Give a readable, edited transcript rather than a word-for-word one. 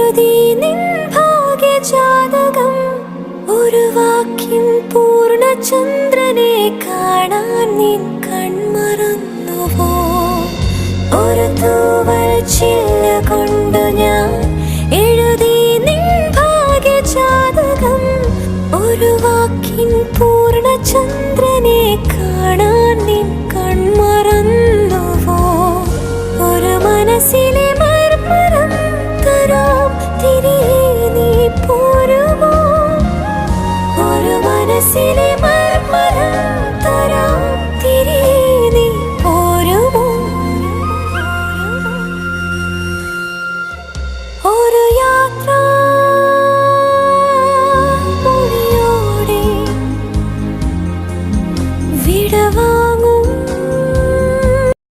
എഴുതി നിൻ ഭാഗ്യജാതകം. ഒരു വാക്കിൻ പൂർണ്ണചന്ദ്രനെ കാണാൻ നിൻ കൺമറന്നുവോ? ഒരു തൂവൽ ചില്ല കൊണ്ട് ഞാൻ എഴുതി നിൻ ഭാഗ്യജാതകം. ഒരു വാക്കിൻ പൂർണ്ണചന്ദ്രനെ